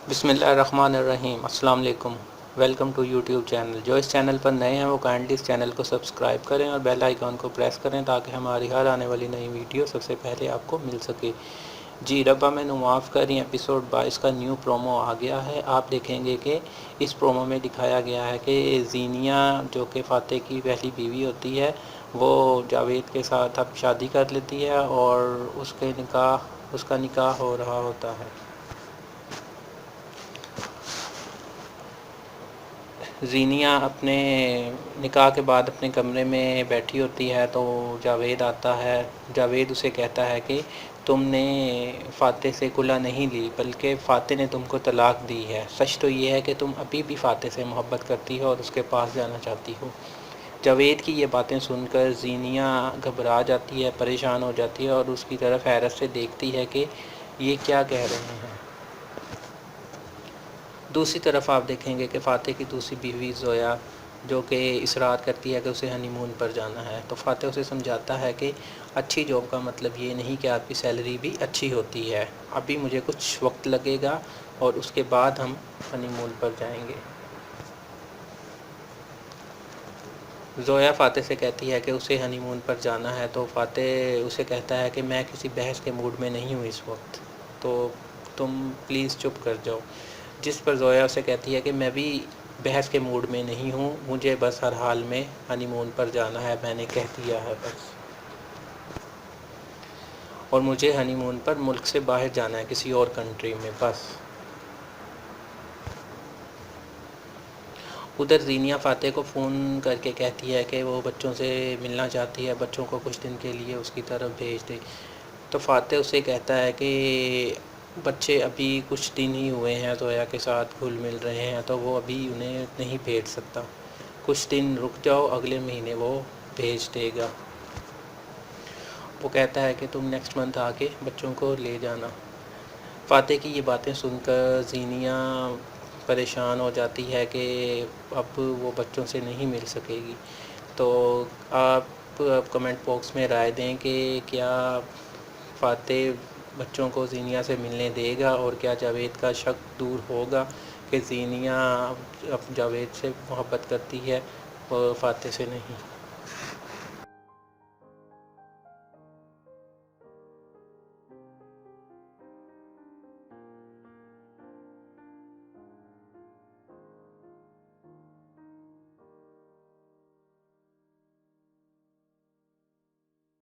بسم اللہ الرحمن الرحیم۔ السلام علیکم، ویلکم ٹو یوٹیوب چینل۔ جو اس چینل پر نئے ہیں وہ کائنڈلی اس چینل کو سبسکرائب کریں اور بیل آئیکن کو پریس کریں تاکہ ہماری ہر آنے والی نئی ویڈیو سب سے پہلے آپ کو مل سکے۔ جی ربا میں معاف کریں، ایپیسوڈ 22 کا نیو پرومو آ گیا ہے۔ آپ دیکھیں گے کہ اس پرومو میں دکھایا گیا ہے کہ زینیہ جو کہ فاتح کی پہلی بیوی ہوتی ہے وہ جاوید کے ساتھ اب شادی کر لیتی ہے اور اس کا نکاح ہو رہا ہوتا ہے۔ زینیہ اپنے نکاح کے بعد اپنے کمرے میں بیٹھی ہوتی ہے تو جاوید آتا ہے۔ جاوید اسے کہتا ہے کہ تم نے فاتح سے کھلا نہیں لی بلکہ فاتح نے تم کو طلاق دی ہے۔ سچ تو یہ ہے کہ تم ابھی بھی فاتح سے محبت کرتی ہو اور اس کے پاس جانا چاہتی ہو۔ جاوید کی یہ باتیں سن کر زینیہ گھبرا جاتی ہے، پریشان ہو جاتی ہے اور اس کی طرف حیرت سے دیکھتی ہے کہ یہ کیا کہہ رہے ہیں۔ دوسری طرف آپ دیکھیں گے کہ فاتح کی دوسری بیوی زویا جو کہ اصرار کرتی ہے کہ اسے ہنی مون پر جانا ہے، تو فاتح اسے سمجھاتا ہے کہ اچھی جاب کا مطلب یہ نہیں کہ آپ کی سیلری بھی اچھی ہوتی ہے، ابھی مجھے کچھ وقت لگے گا اور اس کے بعد ہم ہنی مون پر جائیں گے۔ زویا فاتح سے کہتی ہے کہ اسے ہنی مون پر جانا ہے تو فاتح اسے کہتا ہے کہ میں کسی بحث کے موڈ میں نہیں ہوں اس وقت، تو تم پلیز چپ کر جاؤ۔ جس پر زویا اسے کہتی ہے کہ میں بھی بحث کے موڈ میں نہیں ہوں، مجھے بس ہر حال میں ہنی مون پر جانا ہے، میں نے کہہ دیا ہے بس، اور مجھے ہنی مون پر ملک سے باہر جانا ہے کسی اور کنٹری میں بس۔ ادھر زینیہ فاتح کو فون کر کے کہتی ہے کہ وہ بچوں سے ملنا چاہتی ہے، بچوں کو کچھ دن کے لیے اس کی طرف بھیج دے، تو فاتح اسے کہتا ہے کہ بچے ابھی کچھ دن ہی ہوئے ہیں زویا کے ساتھ گھل مل رہے ہیں تو وہ ابھی انہیں نہیں بھیج سکتا، کچھ دن رک جاؤ، اگلے مہینے وہ بھیج دے گا۔ وہ کہتا ہے کہ تم نیکسٹ منتھ آ کے بچوں کو لے جانا۔ فاتح کی یہ باتیں سن کر زینیہ پریشان ہو جاتی ہے کہ اب وہ بچوں سے نہیں مل سکے گی، تو آپ کمنٹ باکس میں رائے دیں کہ کیا فاتح بچوں کو زینیہ سے ملنے دے گا اور کیا جاوید کا شک دور ہوگا کہ زینیہ اب جاوید سے محبت کرتی ہے اور فاتح سے نہیں۔